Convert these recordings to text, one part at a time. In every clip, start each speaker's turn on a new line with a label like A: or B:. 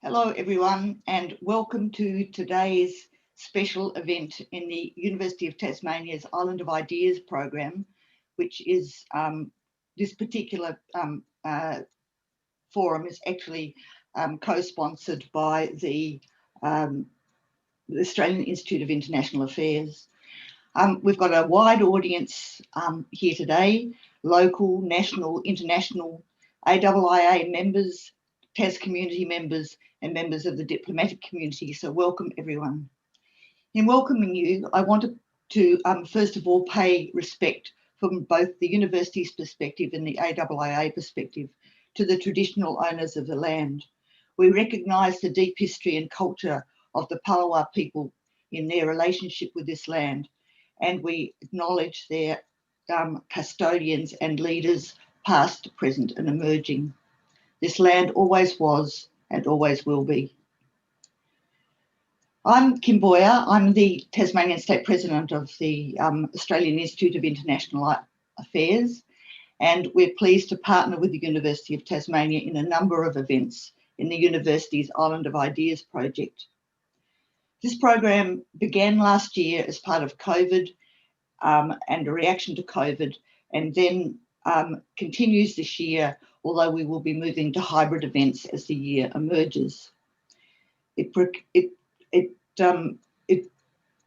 A: Hello everyone and welcome to today's special event in the University of Tasmania's Island of Ideas program, which is this particular forum is actually co-sponsored by the Australian Institute of International Affairs. We've got a wide audience here today, local, national, international, AIIA members, TAS community members and members of the diplomatic community. So welcome everyone. In welcoming you, I wanted to first of all pay respect from both the university's perspective and the AIIA perspective to the traditional owners of the land. We recognise the deep history and culture of the Palawa people in their relationship with this land, and we acknowledge their custodians and leaders past, present and emerging. This land always was and always will be. I'm Kim Boyer. I'm the Tasmanian State President of the Australian Institute of International Affairs, and we're pleased to partner with the University of Tasmania in a number of events in the university's Island of Ideas project. This program began last year as part of COVID and a reaction to COVID, and then continues this year, although we will be moving to hybrid events as the year emerges. It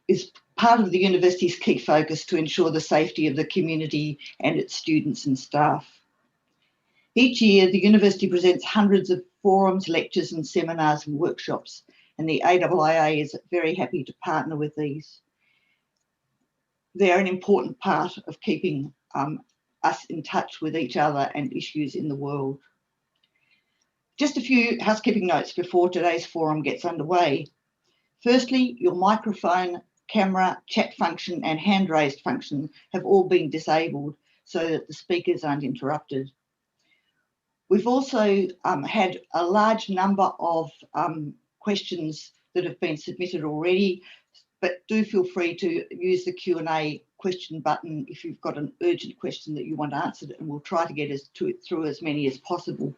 A: is part of the university's key focus to ensure the safety of the community and its students and staff. Each year, the university presents hundreds of forums, lectures and seminars and workshops, and the AIIA is very happy to partner with these. They're an important part of keeping us in touch with each other and issues in the world. Just a few housekeeping notes before today's forum gets underway. Firstly, your microphone, camera, chat function and hand raised function have all been disabled so that the speakers aren't interrupted. We've also had a large number of questions that have been submitted already, but do feel free to use the Q&A question button if you've got an urgent question that you want answered, and we'll try to get through as many as possible.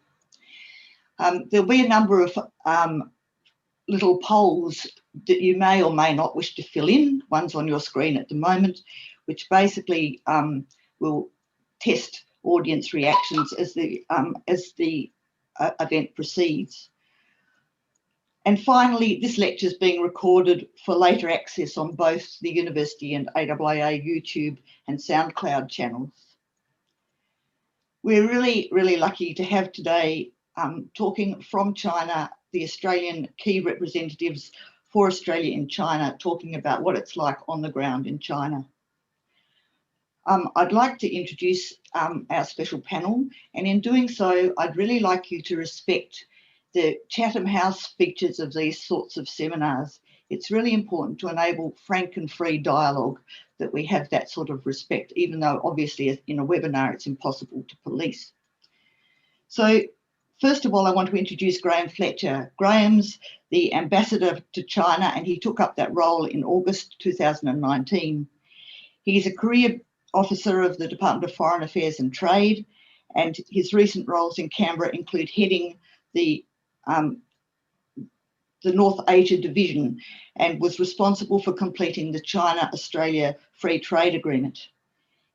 A: There'll be a number of little polls that you may or may not wish to fill in. One's on your screen at the moment, which basically will test audience reactions as the event proceeds. And finally, this lecture is being recorded for later access on both the University and AIIA YouTube and SoundCloud channels. We're really, really lucky to have today talking from China, the Australian key representatives for Australia in China, talking about what it's like on the ground in China. I'd like to introduce our special panel, and in doing so, I'd really like you to respect the Chatham House features of these sorts of seminars. It's really important to enable frank and free dialogue that we have that sort of respect, even though obviously in a webinar it's impossible to police. So first of all, I want to introduce Graham Fletcher. Graham's the ambassador to China, and he took up that role in August 2019. He's a career officer of the Department of Foreign Affairs and Trade, and his recent roles in Canberra include heading the North Asia Division and was responsible for completing the China-Australia Free Trade Agreement.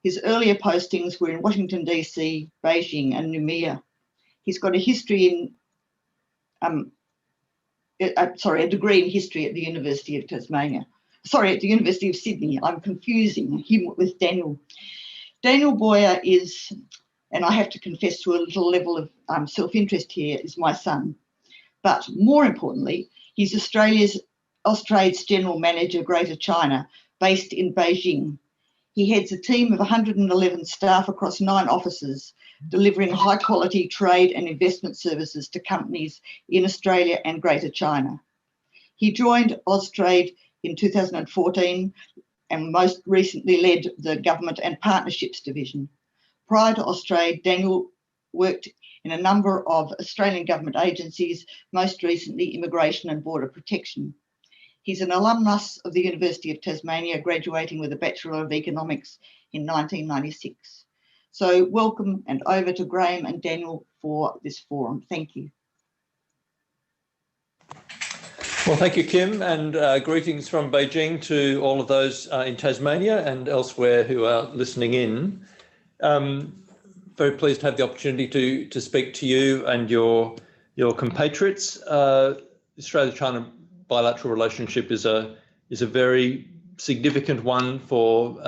A: His earlier postings were in Washington, DC, Beijing and Noumea. He's got a history in, a degree in history at the University of Tasmania. Sorry, at the University of Sydney. I'm confusing him with Daniel. Daniel Boyer is, and I have to confess to a little level of self-interest here, is my son. But more importantly, he's Austrade's General Manager, Greater China, based in Beijing. He heads a team of 111 staff across 9 offices, delivering high-quality trade and investment services to companies in Australia and Greater China. He joined Austrade in 2014 and most recently led the Government and Partnerships Division. Prior to Austrade, Daniel worked in a number of Australian government agencies, most recently Immigration and Border Protection. He's an alumnus of the University of Tasmania, graduating with a Bachelor of Economics in 1996. So welcome, and over to Graham and Daniel for this forum. Thank you.
B: Well, thank you, Kim, and greetings from Beijing to all of those in Tasmania and elsewhere who are listening in. Very pleased to have the opportunity to speak to you and your compatriots. Australia-China bilateral relationship is a very significant one for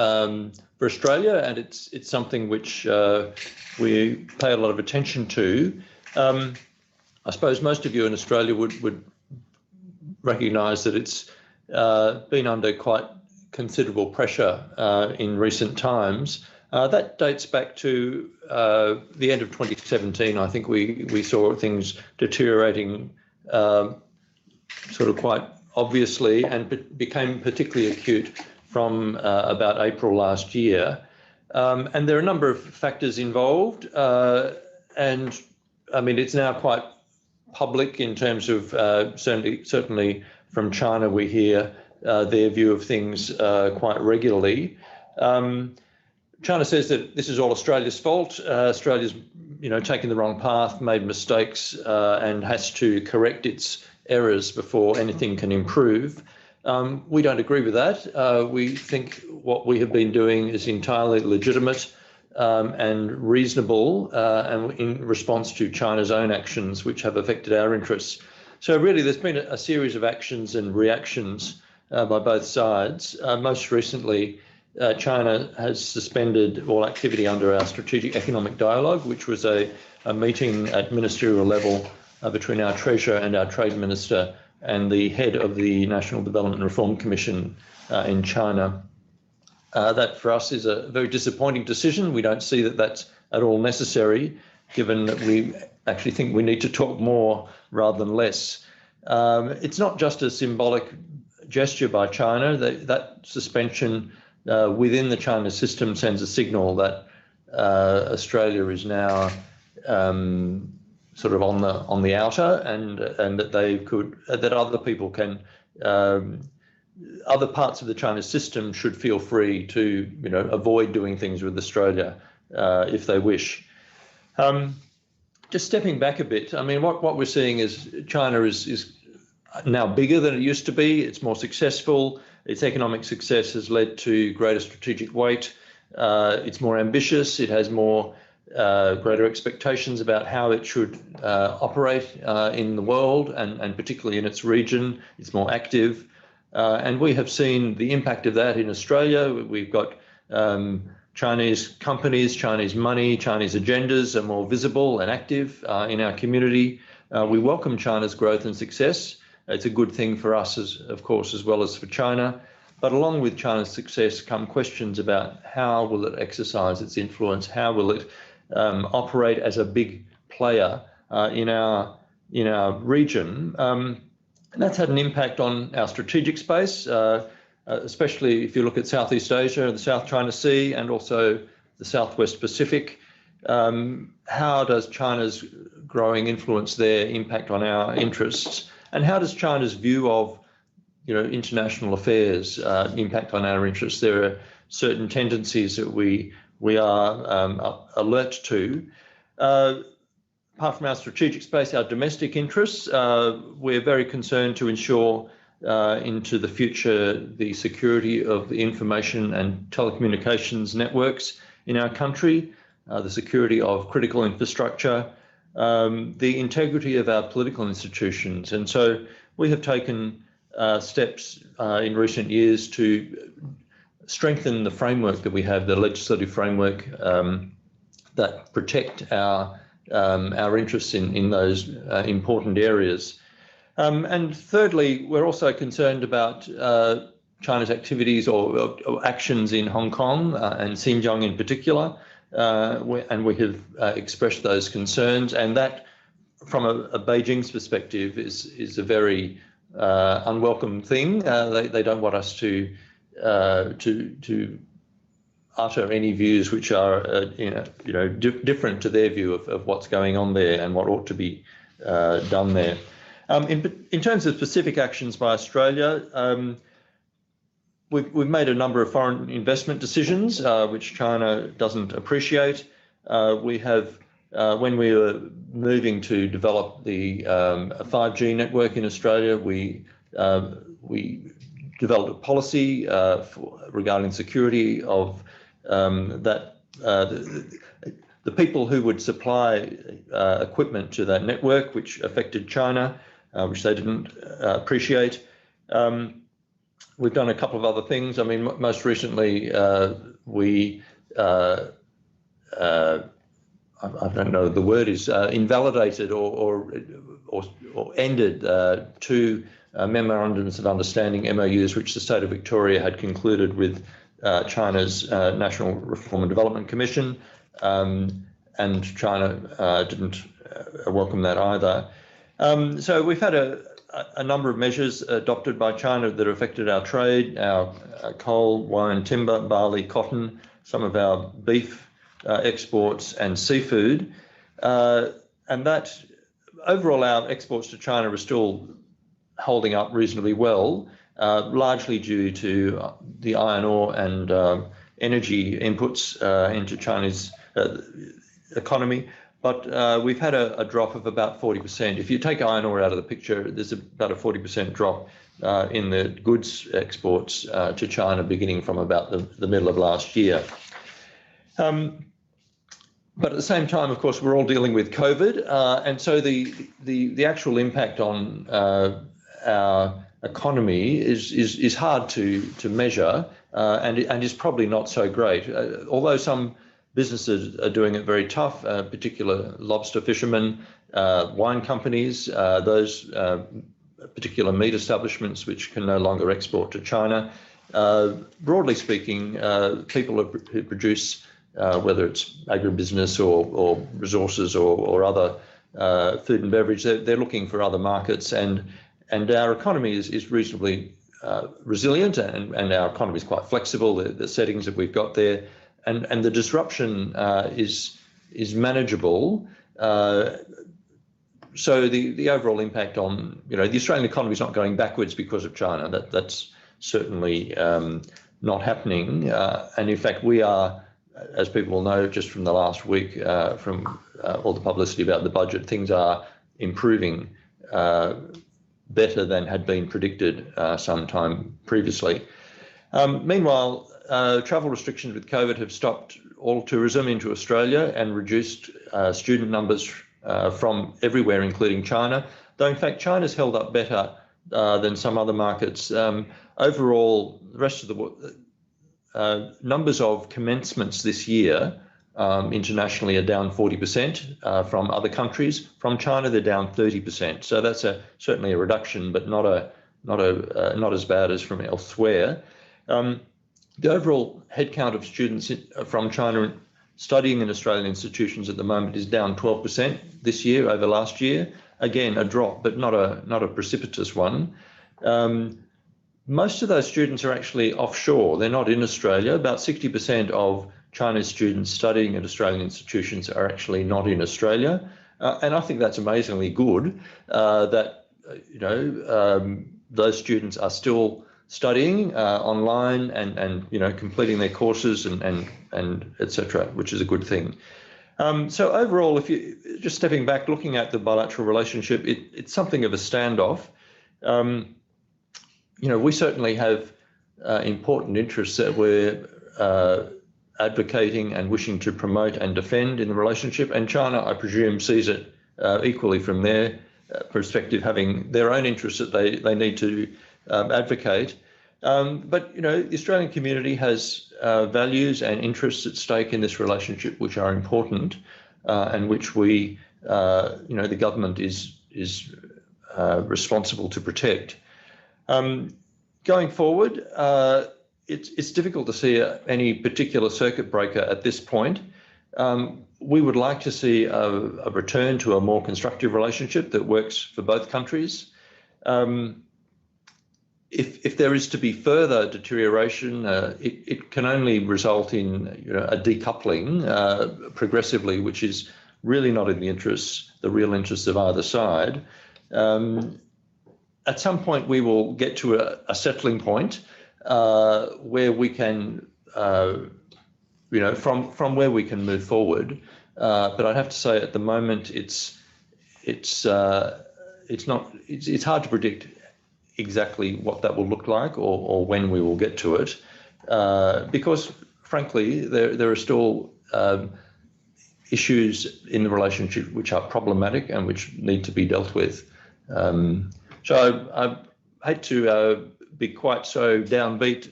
B: Australia, and it's something which we pay a lot of attention to. I suppose most of you in Australia would recognise that it's been under quite considerable pressure in recent times. That dates back to the end of 2017. I think we saw things deteriorating sort of quite obviously, and became particularly acute from about April last year. And there are a number of factors involved, and I mean it's now quite public in terms of certainly from China we hear their view of things quite regularly. China says that this is all Australia's fault. Australia's, taken the wrong path, made mistakes, and has to correct its errors before anything can improve. We don't agree with that. We think what we have been doing is entirely legitimate and reasonable, and in response to China's own actions, which have affected our interests. So really, there's been a series of actions and reactions by both sides. Most recently, China has suspended all activity under our Strategic Economic Dialogue, which was a meeting at ministerial level between our Treasurer and our Trade Minister and the head of the National Development Reform Commission in China. That for us is a very disappointing decision. We don't see that that's at all necessary, given that we actually think we need to talk more rather than less. It's not just a symbolic gesture by China. That suspension within the China system sends a signal that Australia is now sort of on the outer, and that other people can, other parts of the China system should feel free to avoid doing things with Australia if they wish. Just stepping back a bit, I mean what we're seeing is China is now bigger than it used to be. It's more successful. Its economic success has led to greater strategic weight. It's more ambitious. It has more greater expectations about how it should operate in the world, and particularly in its region. It's more active. And we have seen the impact of that in Australia. We've got Chinese companies, Chinese money, Chinese agendas are more visible and active in our community. We welcome China's growth and success. It's a good thing for us, of course, as well as for China. But along with China's success come questions about how will it exercise its influence, how will it operate as a big player in our region. And that's had an impact on our strategic space, especially if you look at Southeast Asia, the South China Sea, and also the Southwest Pacific. How does China's growing influence there impact on our interests? And how does China's view of international affairs impact on our interests? There are certain tendencies that we are alert to. Apart from our strategic space, our domestic interests, we're very concerned to ensure into the future the security of the information and telecommunications networks in our country, the security of critical infrastructure, the integrity of our political institutions. And so we have taken steps in recent years to strengthen the framework that we have, the legislative framework that protect our interests in those important areas. And thirdly, we're also concerned about China's activities or actions in Hong Kong and Xinjiang in particular, and we have expressed those concerns. And that, from a Beijing's perspective, is a very unwelcome thing. They don't want us to utter any views which are different to their view of what's going on there and what ought to be done there. In terms of specific actions by Australia, we've made a number of foreign investment decisions which China doesn't appreciate. We have, when we were moving to develop the 5G network in Australia, we we developed a policy regarding security of the people who would supply equipment to that network, which affected China, which they didn't appreciate. We've done a couple of other things. I mean, most recently, we I don't know the word is invalidated or ended two memorandums of understanding, MOUs, which the state of Victoria had concluded with China's National Reform and Development Commission, and China didn't welcome that either. So we've had a number of measures adopted by China that affected our trade, our coal, wine, timber, barley, cotton, some of our beef exports and seafood, and that overall our exports to China are still holding up reasonably well, largely due to the iron ore and energy inputs into China's economy. But we've had a drop of about 40%. If you take iron ore out of the picture, there's about a 40% drop in the goods exports to China beginning from about the middle of last year. But at the same time, of course, we're all dealing with COVID, and so the actual impact on our economy is hard to measure, and is probably not so great. Although some businesses are doing it very tough, particular lobster fishermen, wine companies, those particular meat establishments which can no longer export to China. Broadly speaking, people who produce whether it's agribusiness or resources or other food and beverage, they're looking for other markets, and our economy is reasonably resilient, and our economy is quite flexible. The settings that we've got there, and the disruption is manageable. So the overall impact on the Australian economy is not going backwards because of China. That's certainly not happening, and in fact we are. As people will know, just from the last week, from all the publicity about the budget, things are improving better than had been predicted some time previously. Meanwhile, travel restrictions with COVID have stopped all tourism into Australia and reduced student numbers from everywhere, including China. Though, in fact, China's held up better than some other markets. Overall, the rest of the world, numbers of commencements this year internationally are down 40% from other countries. From China, they're down 30%. So that's certainly a reduction, but not as bad as from elsewhere. The overall headcount of students from China studying in Australian institutions at the moment is down 12% this year over last year. Again, a drop, but not a precipitous one. Most of those students are actually offshore. They're not in Australia. About 60% of Chinese students studying at Australian institutions are actually not in Australia. And I think that's amazingly good that, those students are still studying online and completing their courses and et cetera, which is a good thing. So overall, if you just stepping back, looking at the bilateral relationship, it's something of a standoff. We certainly have important interests that we're advocating and wishing to promote and defend in the relationship. And China, I presume, sees it equally from their perspective, having their own interests that they need to advocate. But, the Australian community has values and interests at stake in this relationship which are important and which we, the government is responsible to protect. Going forward, it's difficult to see any particular circuit breaker at this point. We would like to see a return to a more constructive relationship that works for both countries. If there is to be further deterioration, it can only result in a decoupling progressively, which is really not in the real interests of either side. At some point, we will get to a settling point where we can, from where we can move forward. But I'd have to say, at the moment, it's hard to predict exactly what that will look like or when we will get to it, because frankly, there are still issues in the relationship which are problematic and which need to be dealt with. So I hate to be quite so downbeat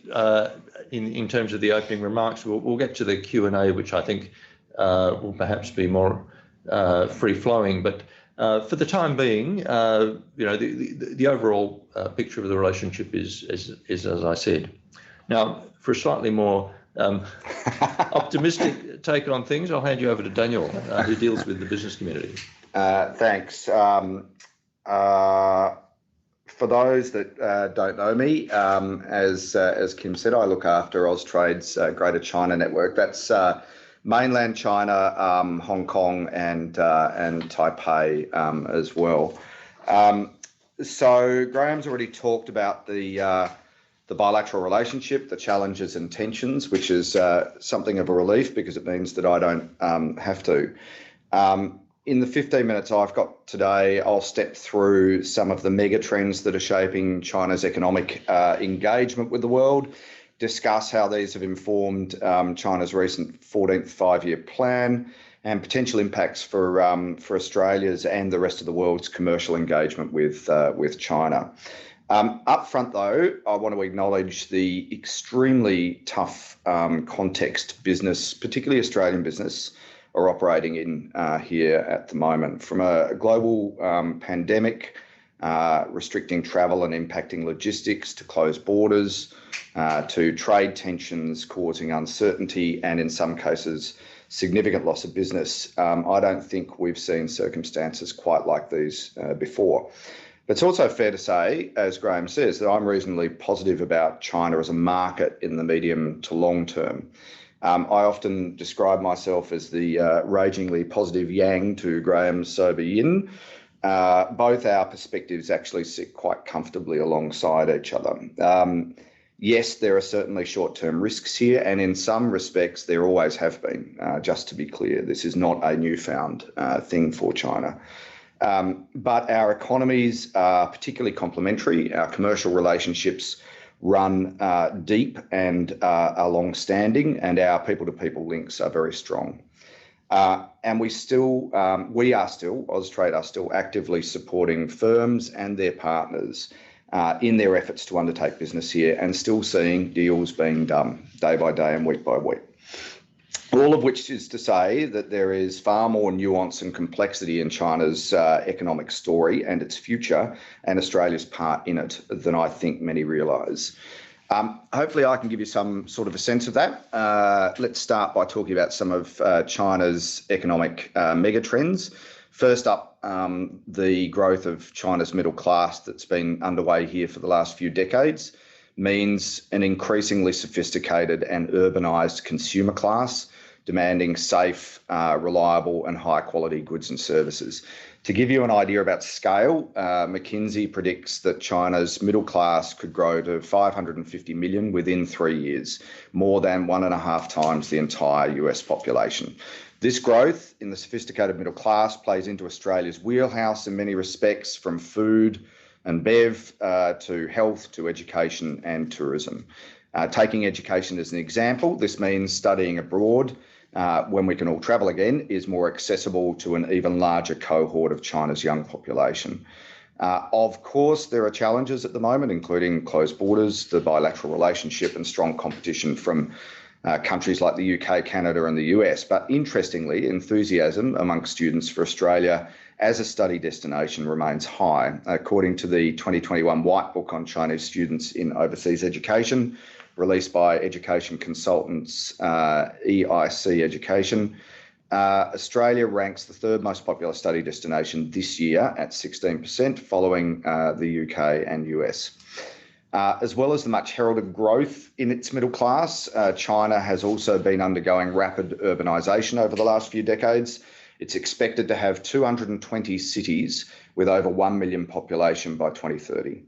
B: in terms of the opening remarks. We'll get to the Q&A, which I think will perhaps be more free-flowing. But for the time being, the overall picture of the relationship is as I said. Now, for a slightly more optimistic take on things, I'll hand you over to Daniel, who deals with the business community.
C: Thanks. For those that don't know me, as Kim said, I look after Austrade's Greater China Network. That's mainland China, Hong Kong, and Taipei as well. So Graham's already talked about the bilateral relationship, the challenges and tensions, which is something of a relief because it means that I don't have to. In the 15 minutes I've got today, I'll step through some of the megatrends that are shaping China's economic engagement with the world, discuss how these have informed China's recent 14th five-year plan and potential impacts for Australia's and the rest of the world's commercial engagement with China. Up front, though, I want to acknowledge the extremely tough context business, particularly Australian business, are operating in here at the moment. From a global pandemic, restricting travel and impacting logistics, to closed borders, to trade tensions causing uncertainty and in some cases significant loss of business. I don't think we've seen circumstances quite like these before. But it's also fair to say, as Graham says, that I'm reasonably positive about China as a market in the medium to long term. I often describe myself as the ragingly positive yang to Graham's sober yin. Both our perspectives actually sit quite comfortably alongside each other. Yes, there are certainly short-term risks here, and in some respects there always have been, just to be clear. This is not a newfound thing for China. But our economies are particularly complementary. Our commercial relationships run deep and are long-standing, and our people-to-people links are very strong. And we are still, Austrade are still actively supporting firms and their partners in their efforts to undertake business here, and still seeing deals being done day by day and week by week. All of which is to say that there is far more nuance and complexity in China's economic story and its future and Australia's part in it than I think many realise. Hopefully I can give you some sort of a sense of that. Let's start by talking about some of China's economic megatrends. First up, the growth of China's middle class that's been underway here for the last few decades means an increasingly sophisticated and urbanised consumer class demanding safe, reliable and high quality goods and services. To give you an idea about scale, McKinsey predicts that China's middle class could grow to 550 million within 3 years, more than 1.5 times the entire US population. This growth in the sophisticated middle class plays into Australia's wheelhouse in many respects, from food and bev to health to education and tourism. Taking education as an example, this means studying abroad when we can all travel again is more accessible to an even larger cohort of China's young population. Of course, there are challenges at the moment, including closed borders, the bilateral relationship and strong competition from countries like the UK, Canada and the US. But interestingly, enthusiasm amongst students for Australia as a study destination remains high. According to the 2021 White Book on Chinese Students in Overseas Education, released by education consultants EIC Education, Australia ranks the third most popular study destination this year at 16%, following the UK and US. As well as the much heralded growth in its middle class, China has also been undergoing rapid urbanisation over the last few decades. It's expected to have 220 cities with over 1 million population by 2030.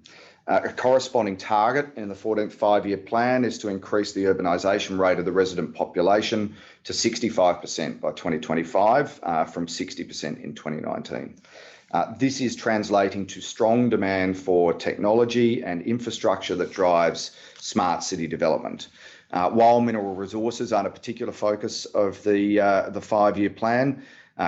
C: A corresponding target in the 14th five-year plan is to increase the urbanisation rate of the resident population to 65% by 2025 from 60% in 2019. This is translating to strong demand for technology and infrastructure that drives smart city development. While mineral resources aren't a particular focus of the 5-year plan,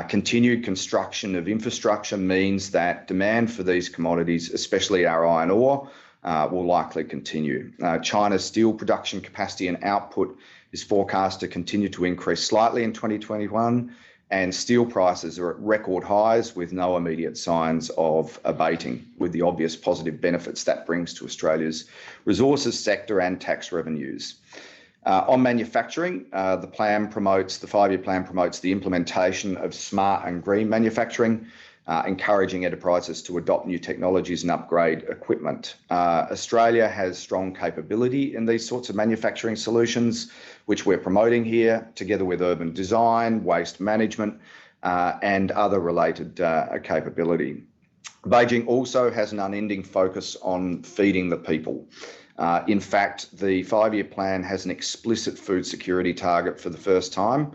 C: continued construction of infrastructure means that demand for these commodities, especially our iron ore, will likely continue. China's steel production capacity and output is forecast to continue to increase slightly in 2021, and steel prices are at record highs with no immediate signs of abating, with the obvious positive benefits that brings to Australia's resources sector and tax revenues. On manufacturing, the 5-year plan promotes the implementation of smart and green manufacturing, encouraging enterprises to adopt new technologies and upgrade equipment. Australia has strong capability in these sorts of manufacturing solutions, which we're promoting here, together with urban design, waste management, and other related capability. Beijing also has an unending focus on feeding the people. In fact, the 5-year plan has an explicit food security target for the first time,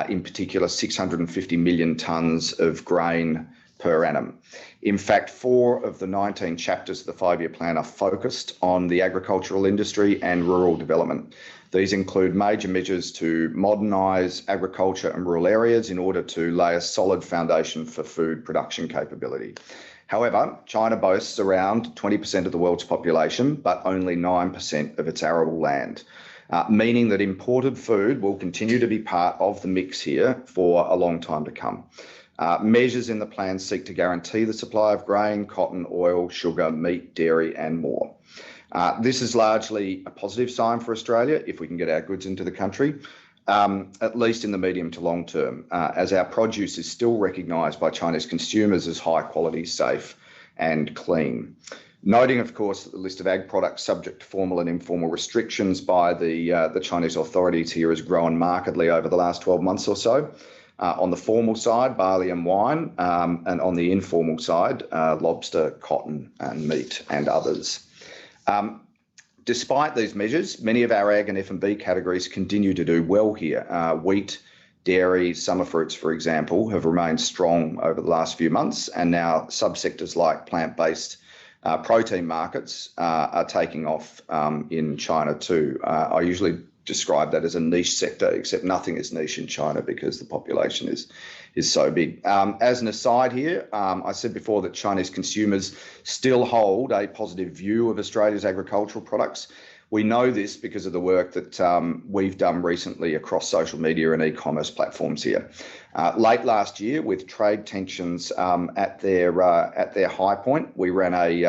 C: in particular 650 million tonnes of grain per annum. In fact, 4 of the 19 chapters of the 5-year plan are focused on the agricultural industry and rural development. These include major measures to modernise agriculture and rural areas in order to lay a solid foundation for food production capability. However, China boasts around 20% of the world's population, but only 9% of its arable land, meaning that imported food will continue to be part of the mix here for a long time to come. Measures in the plan seek to guarantee the supply of grain, cotton, oil, sugar, meat, dairy, and more. This is largely a positive sign for Australia if we can get our goods into the country, at least in the medium to long term, as our produce is still recognised by Chinese consumers as high quality, safe and clean. Noting, of course, that the list of ag products subject to formal and informal restrictions by the Chinese authorities here has grown markedly over the last 12 months or so. On the formal side, barley and wine, and on the informal side, lobster, cotton and meat and others. Despite these measures, many of our ag and F&B categories continue to do well here. Wheat, dairy, summer fruits, for example, have remained strong over the last few months, and now subsectors like plant-based protein markets are taking off in China too. I usually describe that as a niche sector, except nothing is niche in China because the population is so big. As an aside here, I said before that Chinese consumers still hold a positive view of Australia's agricultural products. We know this because of the work that we've done recently across social media and e-commerce platforms here. Late last year, with trade tensions at their high point, we ran a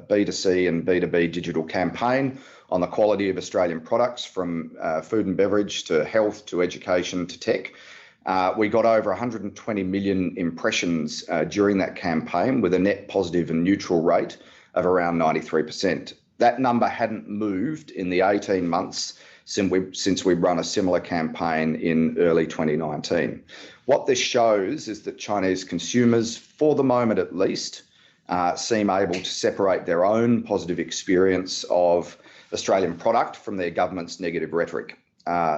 C: B2C and B2B digital campaign on the quality of Australian products, from food and beverage to health to education to tech. We got over 120 million impressions during that campaign, with a net positive and neutral rate of around 93%. That number hadn't moved in the 18 months since we run a similar campaign in early 2019. What this shows is that Chinese consumers, for the moment at least, seem able to separate their own positive experience of Australian product from their government's negative rhetoric.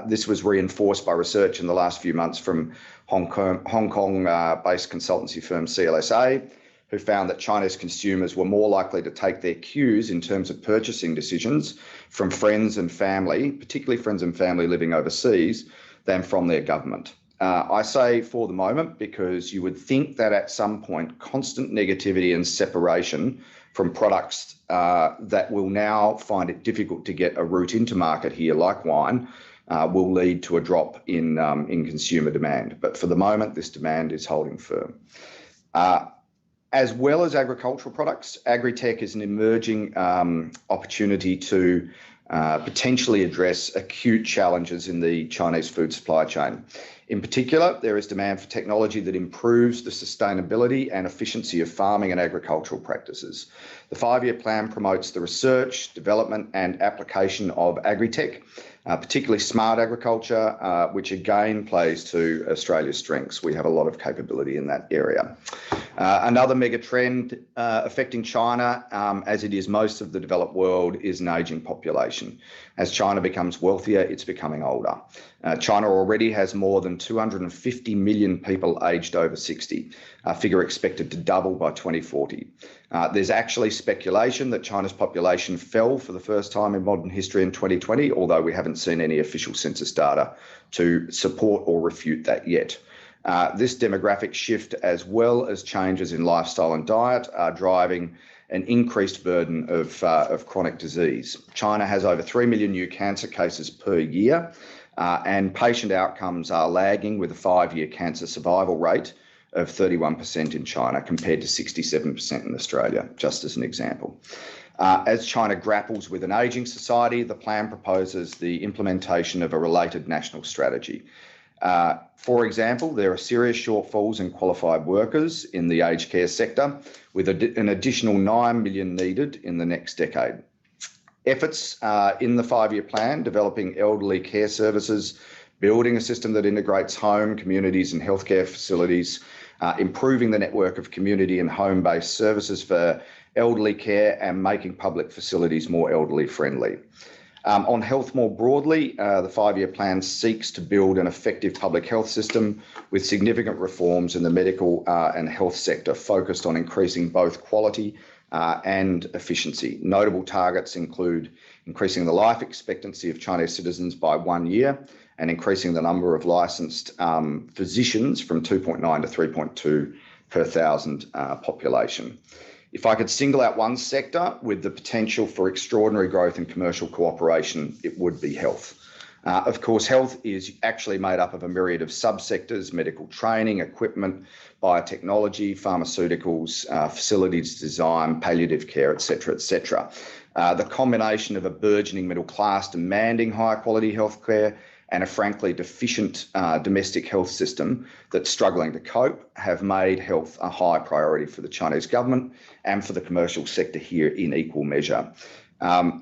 C: This was reinforced by research in the last few months from Hong Kong-based consultancy firm CLSA, who found that Chinese consumers were more likely to take their cues in terms of purchasing decisions from friends and family, particularly friends and family living overseas, than from their government. I say for the moment because you would think that at some point constant negativity and separation from products that will now find it difficult to get a route into market here, like wine, will lead to a drop in consumer demand. But for the moment, this demand is holding firm. As well as agricultural products, agri-tech is an emerging opportunity to potentially address acute challenges in the Chinese food supply chain. In particular, there is demand for technology that improves the sustainability and efficiency of farming and agricultural practices. The 5-year plan promotes the research, development and application of agri-tech particularly smart agriculture, which again plays to Australia's strengths. We have a lot of capability in that area. Another mega trend affecting China, as it is most of the developed world, is an ageing population. As China becomes wealthier, it's becoming older. China already has more than 250 million people aged over 60, a figure expected to double by 2040. There's actually speculation that China's population fell for the first time in modern history in 2020, although we haven't seen any official census data to support or refute that yet. This demographic shift, as well as changes in lifestyle and diet, are driving an increased burden of chronic disease. China has over 3 million new cancer cases per year, and patient outcomes are lagging, with a 5-year cancer survival rate of 31% in China compared to 67% in Australia, just as an example. As China grapples with an ageing society, the plan proposes the implementation of a related national strategy. For example, there are serious shortfalls in qualified workers in the aged care sector, with an additional 9 million needed in the next decade. Efforts in the 5-year plan, developing elderly care services, building a system that integrates home, communities and healthcare facilities, improving the network of community and home-based services for elderly care, and making public facilities more elderly friendly. On health more broadly, the 5-year plan seeks to build an effective public health system with significant reforms in the medical and health sector focused on increasing both quality and efficiency. Notable targets include increasing the life expectancy of Chinese citizens by 1 year and increasing the number of licensed physicians from 2.9 to 3.2 per thousand population. If I could single out one sector with the potential for extraordinary growth and commercial cooperation, it would be health. Of course, health is actually made up of a myriad of subsectors: medical training, equipment, biotechnology, pharmaceuticals, facilities design, palliative care, etc., etc. The combination of a burgeoning middle class demanding high quality healthcare and a frankly deficient domestic health system that's struggling to cope have made health a high priority for the Chinese government and for the commercial sector here in equal measure.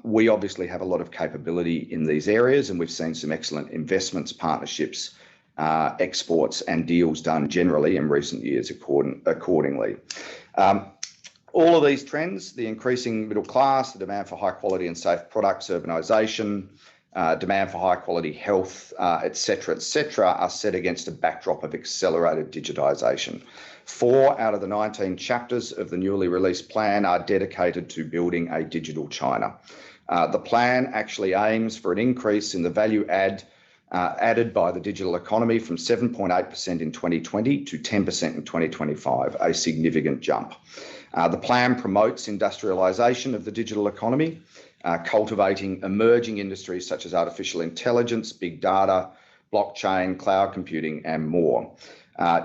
C: We obviously have a lot of capability in these areas, and we've seen some excellent investments, partnerships, exports and deals done generally in recent years accordingly. All of these trends, the increasing middle class, the demand for high quality and safe products, urbanisation, demand for high quality health, etc., are set against a backdrop of accelerated digitisation. 4 out of the 19 chapters of the newly released plan are dedicated to building a digital China. The plan actually aims for an increase in the value added by the digital economy from 7.8% in 2020 to 10% in 2025, a significant jump. The plan promotes industrialisation of the digital economy, cultivating emerging industries such as artificial intelligence, big data, blockchain, cloud computing, and more.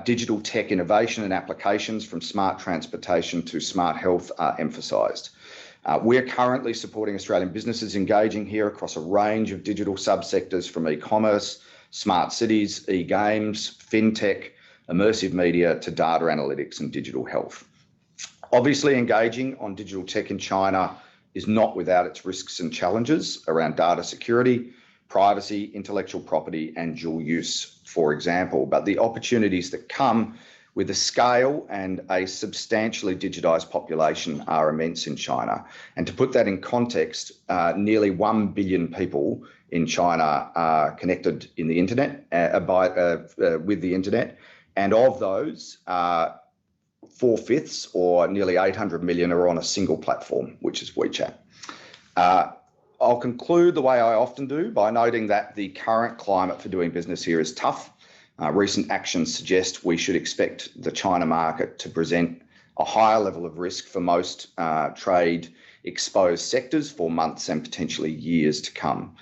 C: Digital tech innovation and applications from smart transportation to smart health are emphasised. We're currently supporting Australian businesses engaging here across a range of digital subsectors, from e-commerce, smart cities, e-games, fintech, immersive media to data analytics and digital health. Obviously, engaging on digital tech in China is not without its risks and challenges around data security, privacy, intellectual property and dual use, for example. But the opportunities that come with the scale and a substantially digitised population are immense in China. And to put that in context, nearly 1 billion people in China are connected in the internet, with the internet. And of those, 4/5 or nearly 800 million are on a single platform, which is WeChat. I'll conclude the way I often do by noting that the current climate for doing business here is tough. Recent actions suggest we should expect the China market to present a higher level of risk for most trade exposed sectors for months and potentially years to come.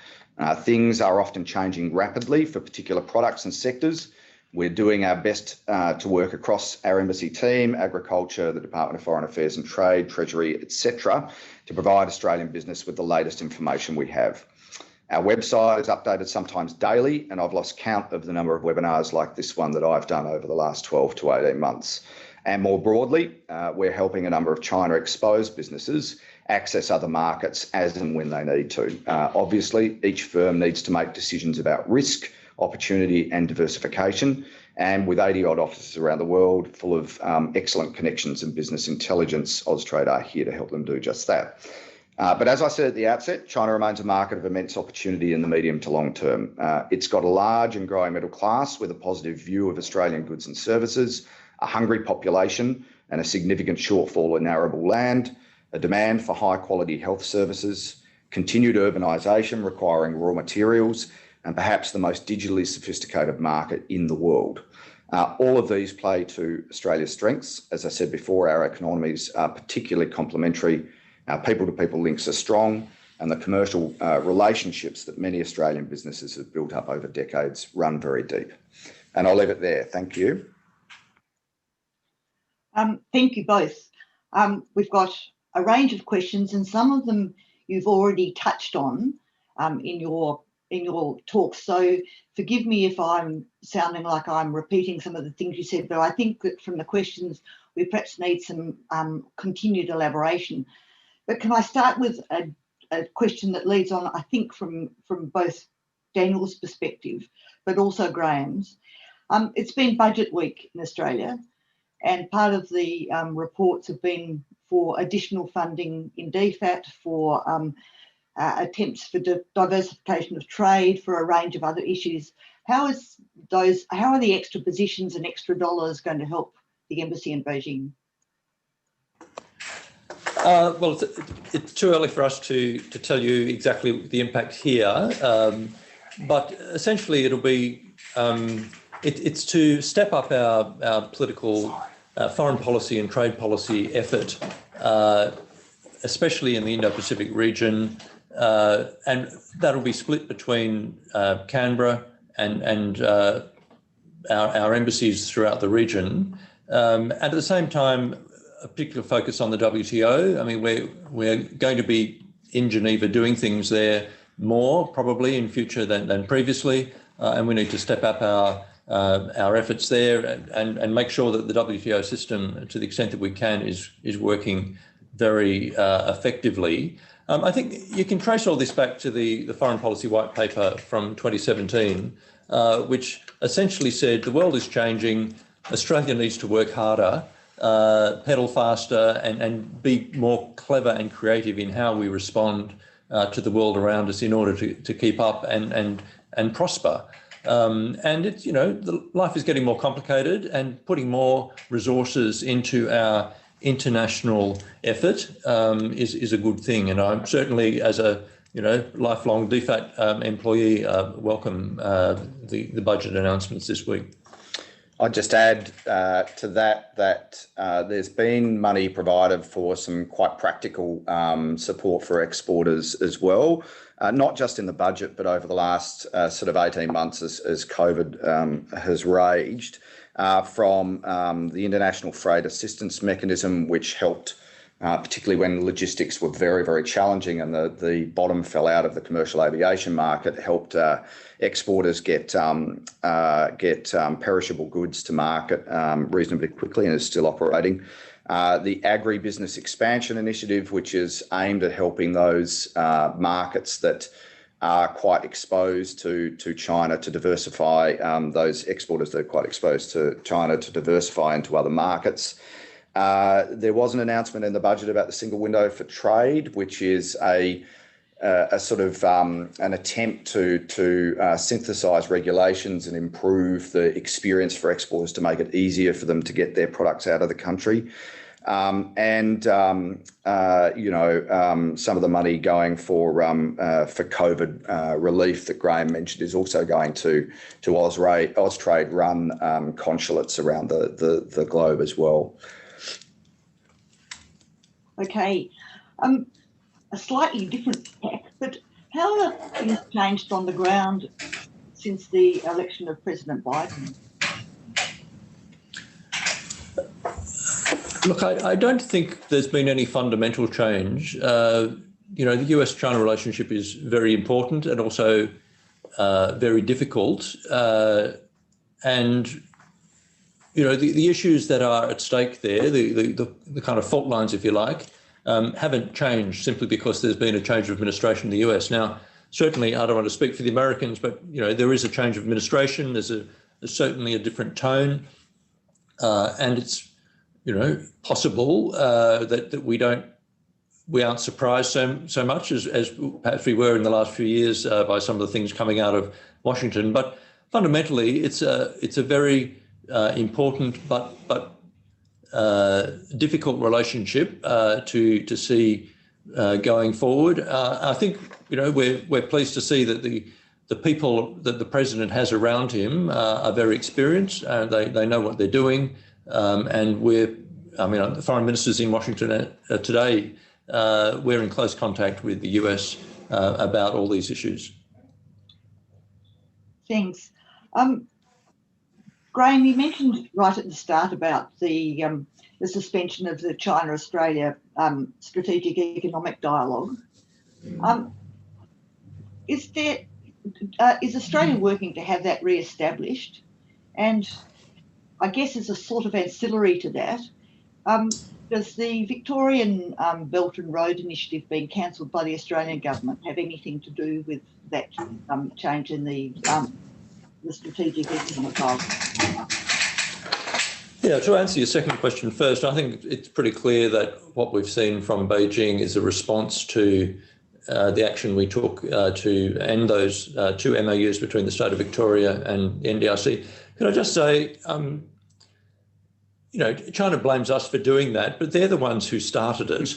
C: Things are often changing rapidly for particular products and sectors. We're doing our best to work across our embassy team, agriculture, the Department of Foreign Affairs and Trade, Treasury, etc., to provide Australian business with the latest information we have. Our website is updated sometimes daily, and I've lost count of the number of webinars like this one that I've done over the last 12 to 18 months. And more broadly, we're helping a number of China-exposed businesses access other markets as and when they need to. Obviously, each firm needs to make decisions about risk, opportunity and diversification. And with 80-odd offices around the world full of excellent connections and business intelligence, Austrade are here to help them do just that. But as I said at the outset, China remains a market of immense opportunity in the medium to long term. It's got a large and growing middle class with a positive view of Australian goods and services, a hungry population and a significant shortfall in arable land, a demand for high quality health services, continued urbanisation requiring raw materials, and perhaps the most digitally sophisticated market in the world. All of these play to Australia's strengths. As I said before, our economies are particularly complementary, our people-to-people links are strong, and the commercial relationships that many Australian businesses have built up over decades run very deep. And I'll leave it there. Thank you.
A: Thank you both. We've got a range of questions, and some of them you've already touched on in your talks. So forgive me if I'm sounding like I'm repeating some of the things you said, but I think that from the questions we perhaps need some continued elaboration. But can I start with a question that leads on, I think, from both Daniel's perspective, but also Graham's. It's been budget week in Australia, and part of the reports have been for additional funding in DFAT, for attempts for diversification of trade, for a range of other issues. How are the extra positions and extra dollars going to help the embassy in Beijing?
B: Well, it's too early for us to tell you exactly the impact here, but essentially it'll be it's to step up our political foreign policy and trade policy effort, especially in the Indo-Pacific region, and that'll be split between Canberra and our embassies throughout the region. And at the same time, a particular focus on the WTO. I mean, we're going to be in Geneva doing things there more probably in future than previously, and we need to step up our efforts there and make sure that the WTO system, to the extent that we can, is working very effectively. I think you can trace all this back to the Foreign Policy White Paper from 2017, which essentially said the world is changing, Australia needs to work harder, pedal faster and be more clever and creative in how we respond to the world around us in order to keep up and prosper. And it's, life is getting more complicated, and putting more resources into our international effort is a good thing. And I'm certainly, as a lifelong DFAT employee, welcome the budget announcements this week.
C: I'd just add to that there's been money provided for some quite practical support for exporters as well, not just in the budget, but over the last sort of 18 months as COVID has raged, from the International Freight Assistance Mechanism, which helped, particularly when logistics were very, very challenging and the bottom fell out of the commercial aviation market, helped exporters get perishable goods to market reasonably quickly and is still operating. The Agribusiness Expansion Initiative, which is aimed at helping those markets that are quite exposed to China to diversify, those exporters that are quite exposed to China to diversify into other markets. There was an announcement in the budget about the single window for trade, which is a sort of an attempt to synthesize regulations and improve the experience for exporters to make it easier for them to get their products out of the country. Some of the money going for COVID relief that Graham mentioned is also going to Austrade run consulates around the globe as well.
A: Okay, a slightly different tack, but how have things changed on the ground since the election of President Biden?
B: Look, I don't think there's been any fundamental change. The US-China relationship is very important and also very difficult. And the issues that are at stake there, the kind of fault lines, if you like, haven't changed simply because there's been a change of administration in the US. Now, certainly, I don't want to speak for the Americans, but there is a change of administration. There's certainly a different tone, and it's possible that we aren't surprised so much as perhaps we were in the last few years by some of the things coming out of Washington. But fundamentally, it's a very important but difficult relationship to see going forward. I think we're pleased to see that the people that the president has around him are very experienced and they know what they're doing. And the foreign ministers in Washington today, we're in close contact with the US about all these issues.
A: Thanks. Graham, you mentioned right at the start about the suspension of the China-Australia strategic economic dialogue. Is Australia working to have that re-established? And I guess as a sort of ancillary to that, does the Victorian Belt and Road Initiative being cancelled by the Australian government have anything to do with that change in the strategic economic dialogue?
B: Yeah, to answer your second question first, I think it's pretty clear that what we've seen from Beijing is a response to the action we took to end those two MOUs between the state of Victoria and the NDRC. Could I just say, China blames us for doing that, but they're the ones who started it.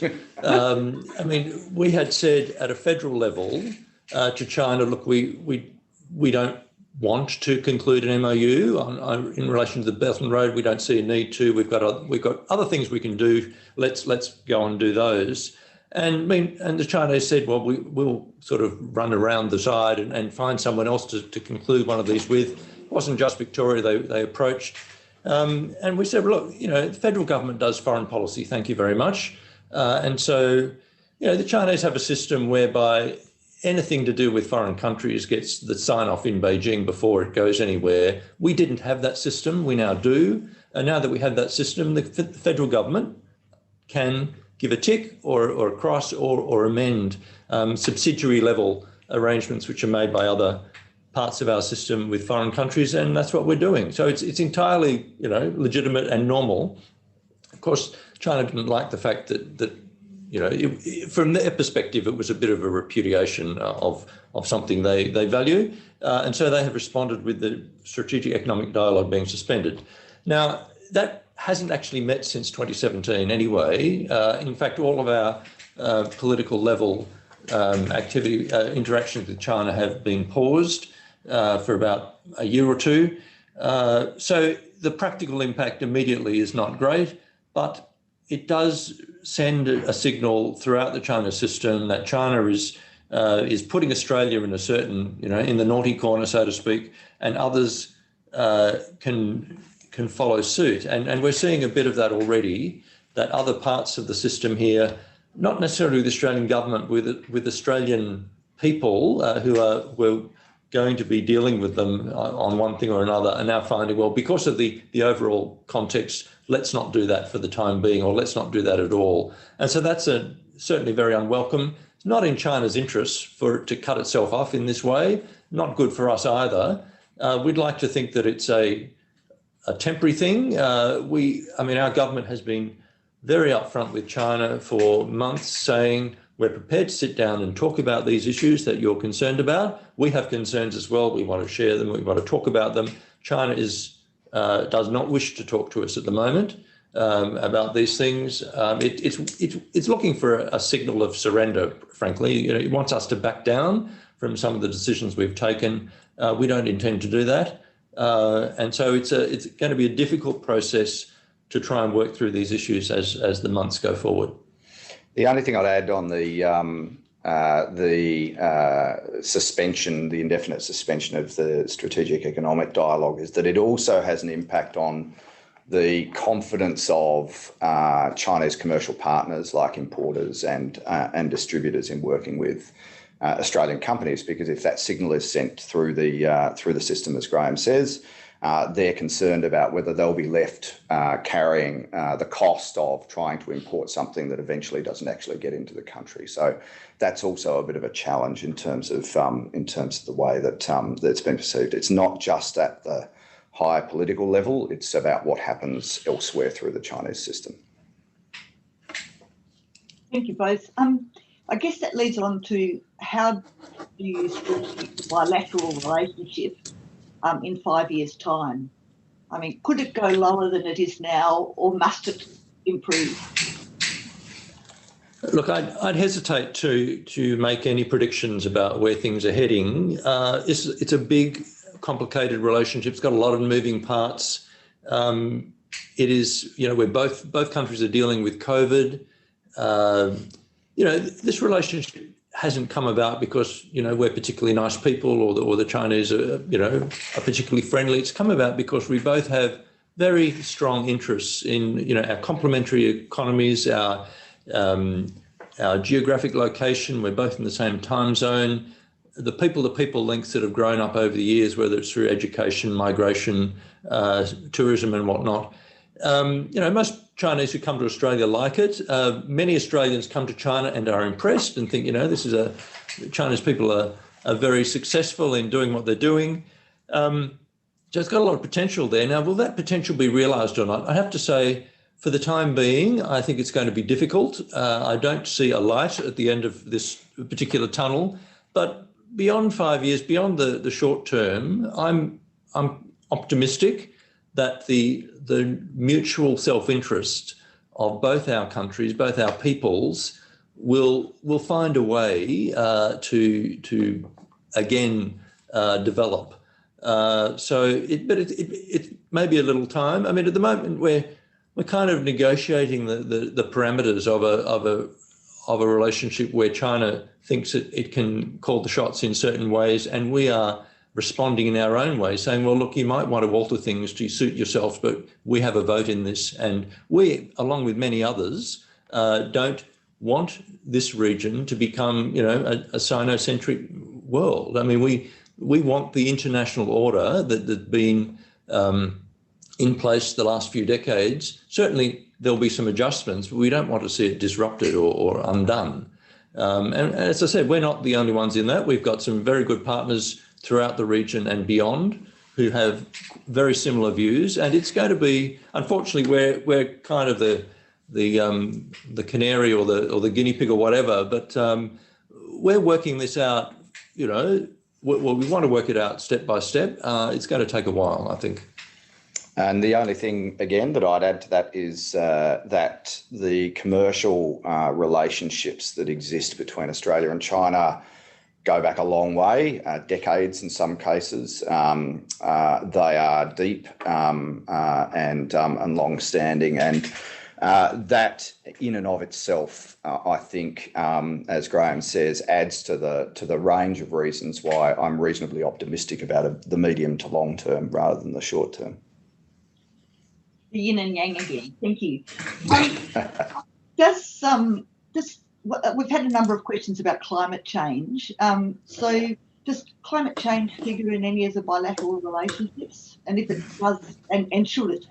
B: We had said at a federal level to China, look, we don't want to conclude an MOU in relation to the Belt and Road. We don't see a need to. We've got other things we can do. Let's go and do those. And the Chinese said, well, we'll sort of run around the side and find someone else to conclude one of these with. It wasn't just Victoria they approached. And we said, well, look, the federal government does foreign policy. Thank you very much. And so, the Chinese have a system whereby anything to do with foreign countries gets the sign-off in Beijing before it goes anywhere. We didn't have that system. We now do. And now that we have that system, the federal government can give a tick or a cross or amend subsidiary level arrangements which are made by other parts of our system with foreign countries, and that's what we're doing. So it's entirely, legitimate and normal. Of course, China didn't like the fact that from their perspective, it was a bit of a repudiation of something they value. And so they have responded with the strategic economic dialogue being suspended. Now, that hasn't actually met since 2017 anyway. In fact, all of our political level activity, interactions with China have been paused for about a year or two. So the practical impact immediately is not great, but it does send a signal throughout the China system that China is putting Australia in a certain, in the naughty corner, so to speak, and others can follow suit. And we're seeing a bit of that already, that other parts of the system here, not necessarily the Australian government, with Australian people we're going to be dealing with them on one thing or another, are now finding, well, because of the overall context, let's not do that for the time being, or let's not do that at all. And so that's certainly very unwelcome. It's not in China's interest for it to cut itself off in this way, not good for us either. We'd like to think that it's a temporary thing. Our government has been very upfront with China for months, saying we're prepared to sit down and talk about these issues that you're concerned about. We have concerns as well. We want to share them. We want to talk about them. China does not wish to talk to us at the moment about these things. It's looking for a signal of surrender, frankly. It wants us to back down from some of the decisions we've taken. We don't intend to do that. And so it's going to be a difficult process to try and work through these issues as the months go forward.
C: The only thing I'd add on the suspension, the indefinite suspension of the strategic economic dialogue, is that it also has an impact on the confidence of Chinese commercial partners like importers and distributors in working with Australian companies, because if that signal is sent through the system, as Graham says, they're concerned about whether they'll be left carrying the cost of trying to import something that eventually doesn't actually get into the country. So that's also a bit of a challenge in terms of the way that that's been perceived. It's not just at the higher political level; it's about what happens elsewhere through the Chinese system.
A: Thank you both. I guess that leads on to how do you see the bilateral relationship in 5 years' time? I mean, could it go lower than it is now, or must it improve?
B: Look, I'd hesitate to make any predictions about where things are heading. It's a big, complicated relationship. It's got a lot of moving parts. It is, where both countries are dealing with COVID. This relationship hasn't come about because, we're particularly nice people or the Chinese are particularly friendly. It's come about because we both have very strong interests in, our complementary economies, our geographic location. We're both in the same time zone. The people-to-people links that have grown up over the years, whether it's through education, migration, tourism and whatnot. Most Chinese who come to Australia like it. Many Australians come to China and are impressed and think, Chinese people are very successful in doing what they're doing. So it's got a lot of potential there. Now, will that potential be realised or not? I have to say, for the time being, I think it's going to be difficult. I don't see a light at the end of this particular tunnel. But beyond 5 years, beyond the short term, I'm optimistic that the mutual self-interest of both our countries, both our peoples, will find a way to again develop. But it may be a little time. I mean, at the moment we're kind of negotiating the parameters of a relationship where China thinks it can call the shots in certain ways, and we are responding in our own way, saying, well, look, you might want to alter things to suit yourselves, but we have a vote in this. And we, along with many others, don't want this region to become, a Sino-centric world. I mean, we want the international order that's been in place the last few decades. Certainly there'll be some adjustments, but we don't want to see it disrupted or undone. And as I said, we're not the only ones in that. We've got some very good partners throughout the region and beyond who have very similar views. And it's going to be, unfortunately, we're kind of the canary or the guinea pig or whatever, but we're working this out, well, we want to work it out step by step. It's going to take a while, I think.
C: And the only thing, again, that I'd add to that is that the commercial relationships that exist between Australia and China go back a long way, decades in some cases. They are deep and long-standing, and that in and of itself, I think, as Graham says, adds to the range of reasons why I'm reasonably optimistic about the medium to long term rather than the short term.
A: The yin and yang again. Thank you. We've had a number of questions about climate change. So does climate change figure in any of the bilateral relationships? And if it does, and should it?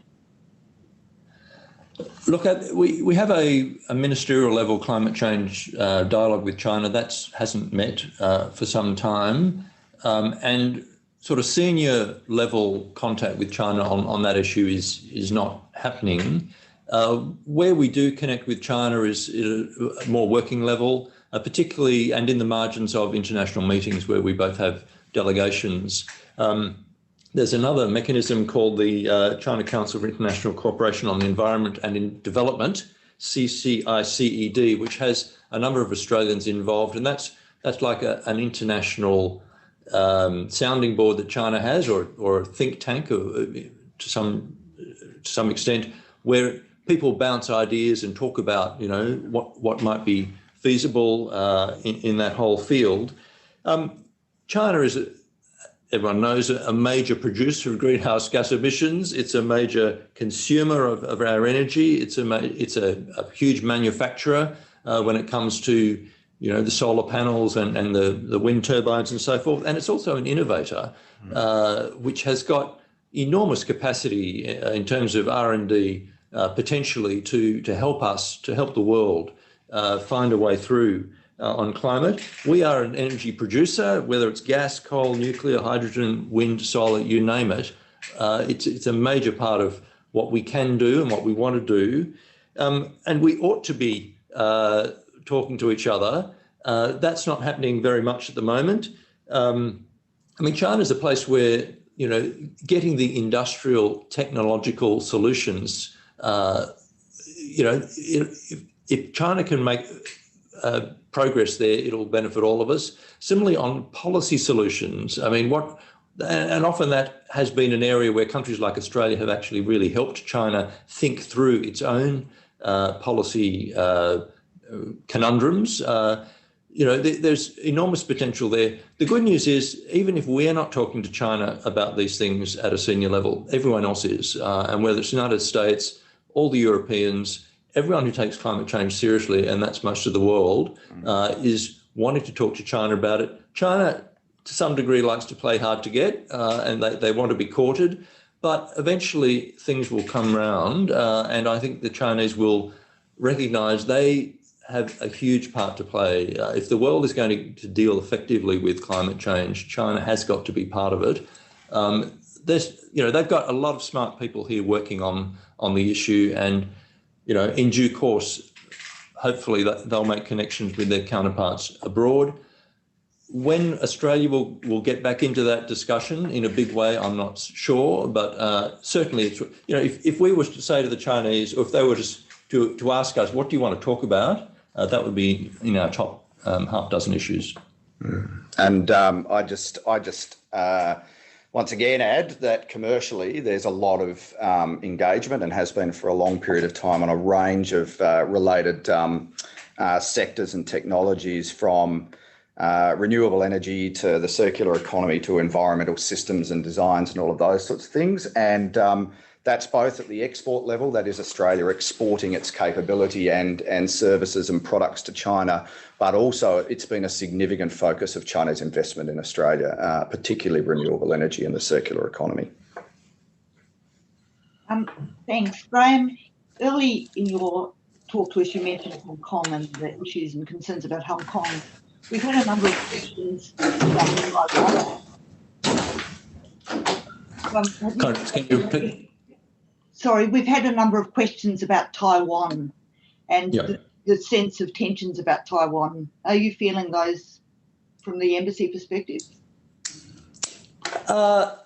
B: Look, we have a ministerial level climate change dialogue with China. That hasn't met for some time. And sort of senior level contact with China on that issue is not happening. Where we do connect with China is at a more working level, particularly and in the margins of international meetings where we both have delegations. There's another mechanism called the China Council for International Cooperation on the Environment and in Development, CCICED, which has a number of Australians involved, and that's like an international sounding board that China has, or a think tank to some extent, where people bounce ideas and talk about, what might be feasible in that whole field. China is, everyone knows, a major producer of greenhouse gas emissions. It's a major consumer of our energy. It's a huge manufacturer when it comes to, the solar panels and the wind turbines and so forth. And it's also an innovator, which has got enormous capacity in terms of R&D potentially to help us, to help the world find a way through on climate. We are an energy producer, whether it's gas, coal, nuclear, hydrogen, wind, solar, you name it. It's a major part of what we can do and what we want to do. And we ought to be talking to each other. That's not happening very much at the moment. I mean, China's a place where, you know, getting the industrial technological solutions, you know, if China can make progress there, it'll benefit all of us. Similarly, on policy solutions, I mean, and often that has been an area where countries like Australia have actually really helped China think through its own policy conundrums. You know, there's enormous potential there. The good news is, even if we're not talking to China about these things at a senior level, everyone else is. And whether it's the United States, all the Europeans, everyone who takes climate change seriously, and that's most of the world, is wanting to talk to China about it. China, to some degree, likes to play hard to get, and they want to be courted. But eventually things will come round, and I think the Chinese will recognise they have a huge part to play. If the world is going to deal effectively with climate change, China has got to be part of it. You know, they've got a lot of smart people here working on the issue, and you know, in due course, hopefully they'll make connections with their counterparts abroad. When Australia will get back into that discussion in a big way, I'm not sure, but certainly, it's, you know, if we were to say to the Chinese, or if they were to ask us, what do you want to talk about? That would be in our top half dozen issues.
C: And I just once again add that commercially there's a lot of engagement, and has been for a long period of time, on a range of related sectors and technologies, from renewable energy to the circular economy to environmental systems and designs and all of those sorts of things. And that's both at the export level, that is Australia exporting its capability and services and products to China, but also it's been a significant focus of China's investment in Australia, particularly renewable energy and the circular economy.
A: Thanks, Graham. Early in your talk to us, you mentioned Hong Kong and the issues and concerns about Hong Kong. We've had a number of questions about Taiwan.
B: Can you repeat?
A: Sorry, we've had a number of questions about Taiwan and the sense of tensions about Taiwan. Are you feeling those from the embassy perspective?
B: Well,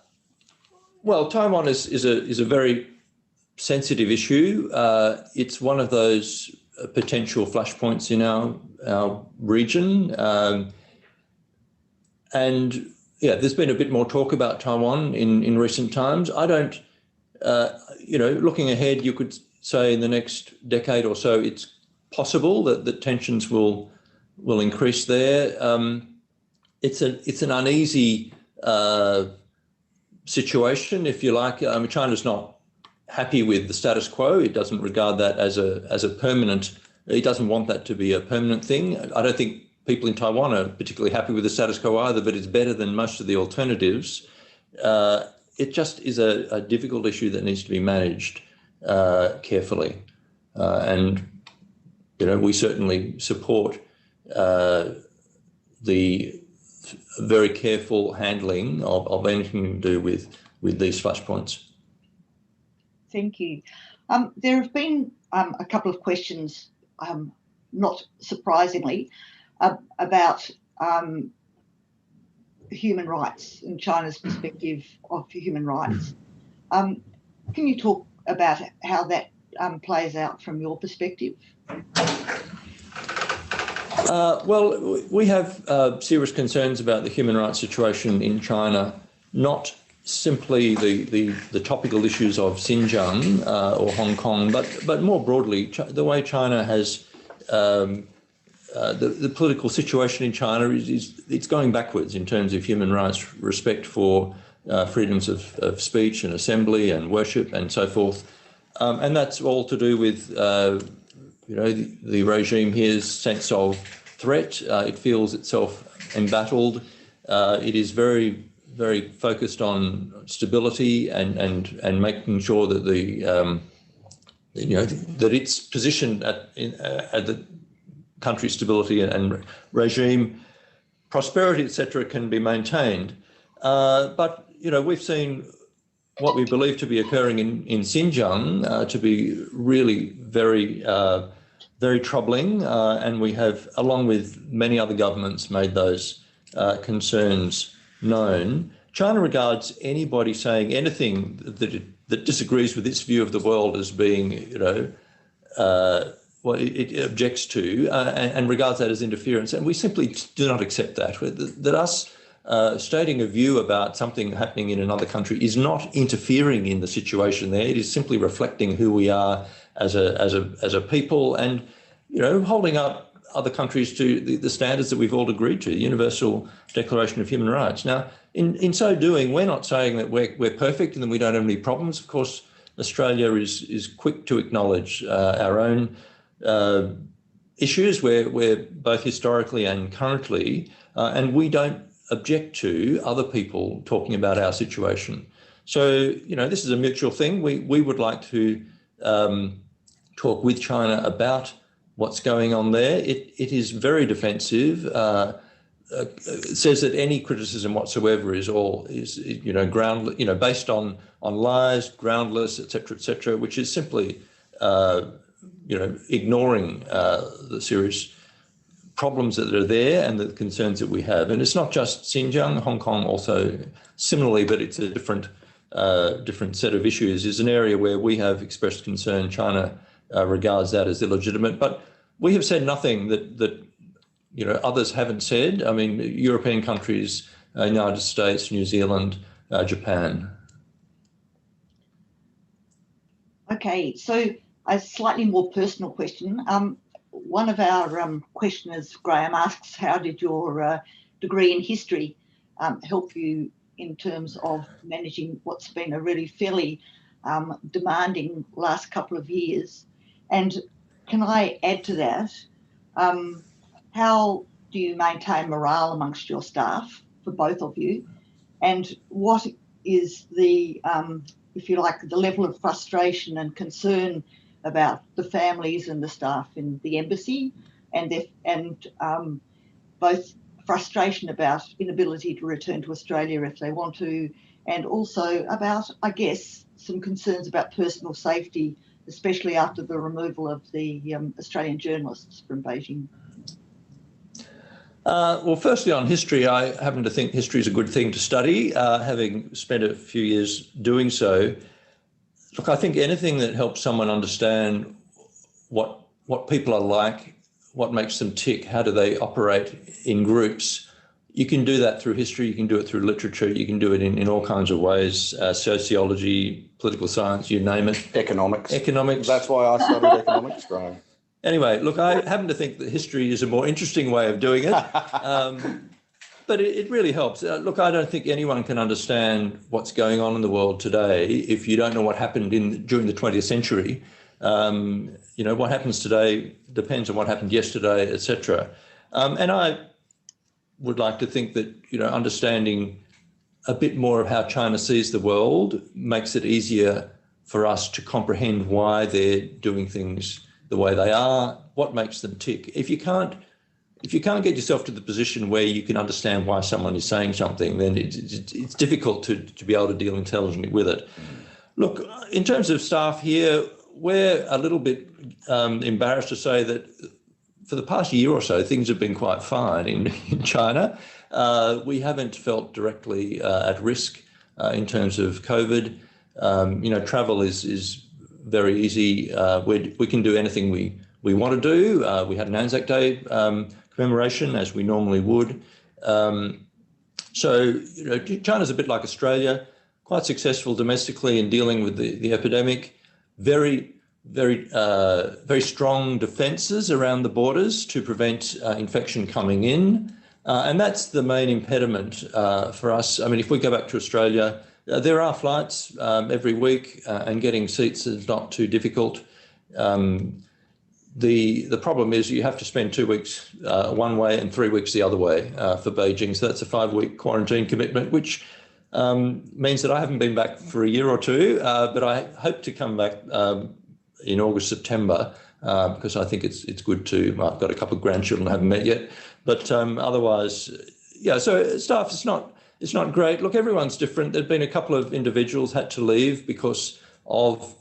B: Taiwan is a very sensitive issue. It's one of those potential flashpoints in our region. And yeah, there's been a bit more talk about Taiwan in recent times. I don't, you know, looking ahead, you could say in the next decade or so, it's possible that the tensions will increase there. It's an uneasy situation, if you like. I mean, China's not happy with the status quo. It doesn't regard that as a permanent. It doesn't want that to be a permanent thing. I don't think people in Taiwan are particularly happy with the status quo either, but it's better than most of the alternatives. It just is a difficult issue that needs to be managed carefully. And, you know, we certainly support the very careful handling of anything to do with these flashpoints.
A: Thank you. There have been a couple of questions, not surprisingly, about human rights and China's perspective of human rights. Can you talk about how that plays out from your perspective?
B: Well, we have serious concerns about the human rights situation in China, not simply the topical issues of Xinjiang or Hong Kong, but more broadly, the way China has the political situation in China it's going backwards in terms of human rights, respect for freedoms of speech and assembly and worship and so forth, and that's all to do with you know, the regime here's sense of threat. It feels itself embattled. It is very, very focused on stability and making sure that that its position at the country's stability and regime, prosperity, etc., can be maintained. But we've seen what we believe to be occurring in Xinjiang to be really very, very troubling, and we have, along with many other governments, made those concerns known. China regards anybody saying anything that disagrees with its view of the world as being, what it objects to, and regards that as interference. And we simply do not accept that. That us stating a view about something happening in another country is not interfering in the situation there. It is simply reflecting who we are as a people, and holding up other countries to the standards that we've all agreed to, the Universal Declaration of Human Rights. Now, in so doing, we're not saying that we're perfect and that we don't have any problems. Of course, Australia is quick to acknowledge our own issues, we're both historically and currently, and we don't object to other people talking about our situation. So, this is a mutual thing. We would like to talk with China about what's going on there. It is very defensive. It says that any criticism whatsoever is groundless, based on lies, groundless, etc., which is simply ignoring the serious problems that are there and the concerns that we have. And it's not just Xinjiang, Hong Kong also similarly, but it's a different set of issues. Is an area where we have expressed concern. China regards that as illegitimate, but we have said nothing that others haven't said. I mean, European countries, United States, New Zealand, Japan.
A: Okay, so a slightly more personal question. One of our questioners, Graham, asks, how did your degree in history help you in terms of managing what's been a really fairly demanding last couple of years? And can I add to that, how do you maintain morale amongst your staff, for both of you? And what is the, if you like, the level of frustration and concern about the families and the staff in the embassy, and both frustration about inability to return to Australia if they want to, and also about, I guess, some concerns about personal safety, especially after the removal of the Australian journalists from Beijing?
B: Well, firstly, on history, I happen to think history is a good thing to study, having spent a few years doing so. Look, I think anything that helps someone understand what people are like, what makes them tick, how do they operate in groups, you can do that through history, you can do it through literature, you can do it in all kinds of ways, sociology, political science, you name it.
C: Economics.
B: Economics.
C: That's why I studied economics, Graham.
B: Anyway, look, I happen to think that history is a more interesting way of doing it, but it really helps. Look, I don't think anyone can understand what's going on in the world today if you don't know what happened during the 20th century. What happens today depends on what happened yesterday, etc. And I would like to think that, understanding a bit more of how China sees the world makes it easier for us to comprehend why they're doing things the way they are, what makes them tick. If you can't get yourself to the position where you can understand why someone is saying something, then it's difficult to be able to deal intelligently with it. Look, in terms of staff here, we're a little bit embarrassed to say that for the past year or so, things have been quite fine in China. We haven't felt directly at risk in terms of COVID. Travel is very easy. We can do anything we want to do. We had an Anzac Day commemoration, as we normally would. So China's a bit like Australia, quite successful domestically in dealing with the epidemic. Very strong defences around the borders to prevent infection coming in. And that's the main impediment for us. I mean, if we go back to Australia, there are flights every week and getting seats is not too difficult. The problem is you have to spend 2 weeks one way and 3 weeks the other way for Beijing. So that's a 5-week quarantine commitment, which means that I haven't been back for a year or two, but I hope to come back in August, September, because I think it's good to, well, I've got a couple of grandchildren I haven't met yet, but otherwise, yeah, so staff, it's not great. Look, everyone's different. There've been a couple of individuals had to leave because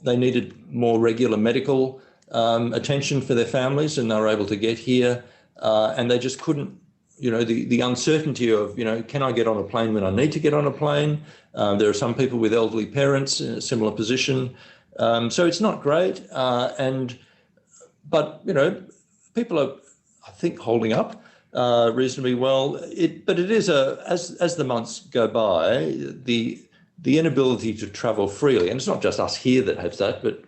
B: they needed more regular medical attention for their families, and they were able to get here, and they just couldn't, the uncertainty of, can I get on a plane when I need to get on a plane? There are some people with elderly parents in a similar position. So it's not great. But people are, I think, holding up reasonably well. But it is as the months go by, the inability to travel freely, and it's not just us here that have that, but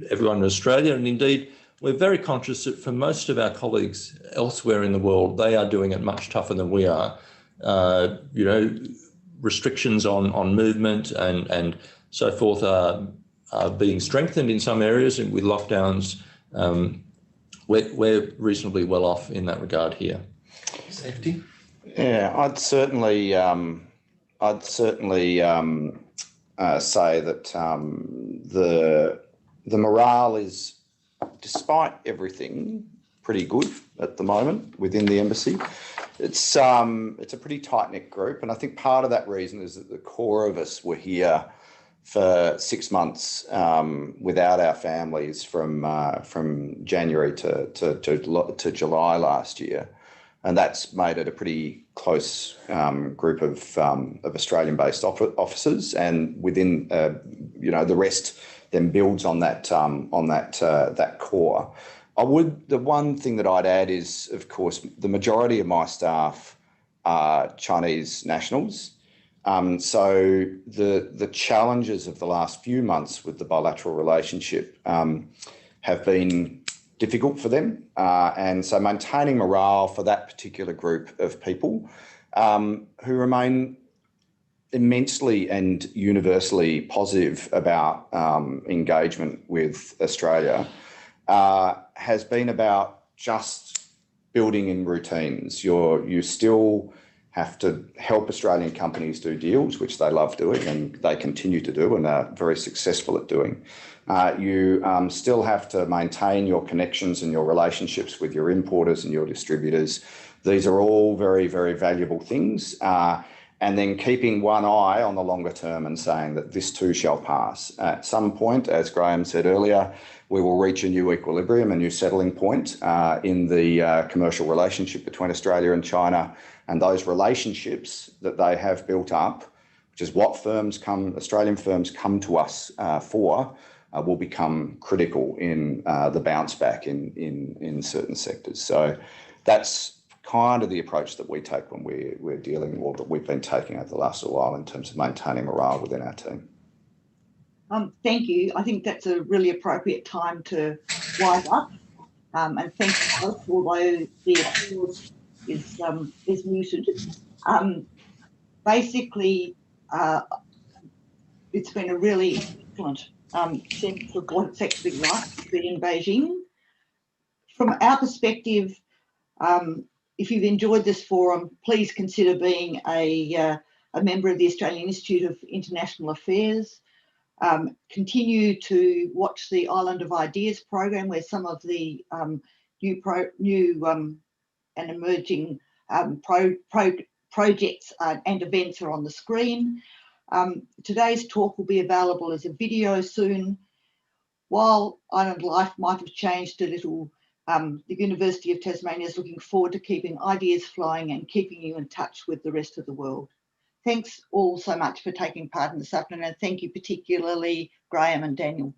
B: everyone in Australia, and indeed we're very conscious that for most of our colleagues elsewhere in the world, they are doing it much tougher than we are. Restrictions on movement and so forth are being strengthened in some areas, and with lockdowns, we're reasonably well off in that regard here. Safety?
C: Yeah, I'd certainly say that the morale is, despite everything, pretty good at the moment within the embassy. It's a pretty tight-knit group, and I think part of that reason is that the core of us were here for 6 months without our families from January to July last year, and that's made it a pretty close group of Australian-based officers, and within the rest then builds on that core. The one thing that I'd add is, of course, the majority of my staff are Chinese nationals. So the challenges of the last few months with the bilateral relationship have been difficult for them. And so maintaining morale for that particular group of people who remain immensely and universally positive about engagement with Australia has been about just building in routines. You still have to help Australian companies do deals, which they love doing and they continue to do and are very successful at doing. You still have to maintain your connections and your relationships with your importers and your distributors. These are all very, very valuable things. And then keeping one eye on the longer term and saying that this too shall pass. At some point, as Graham said earlier, we will reach a new equilibrium, a new settling point in the commercial relationship between Australia and China. And those relationships that they have built up, which is what Australian firms come to us for, will become critical in the bounce back in certain sectors. So that's kind of the approach that we take when we're dealing, or that we've been taking over the last little while in terms of maintaining morale within our team.
A: Thank you. I think that's a really appropriate time to wind up. And thank you both, although the applause is muted. Basically, it's been a really excellent sense of what it's actually like to be in Beijing. From our perspective, if you've enjoyed this forum, please consider being a member of the Australian Institute of International Affairs. Continue to watch the Island of Ideas program, where some of the new and emerging projects and events are on the screen. Today's talk will be available as a video soon. While Island Life might have changed a little, the University of Tasmania is looking forward to keeping ideas flowing and keeping you in touch with the rest of the world. Thanks all so much for taking part in this afternoon, and thank you particularly Graham and Daniel.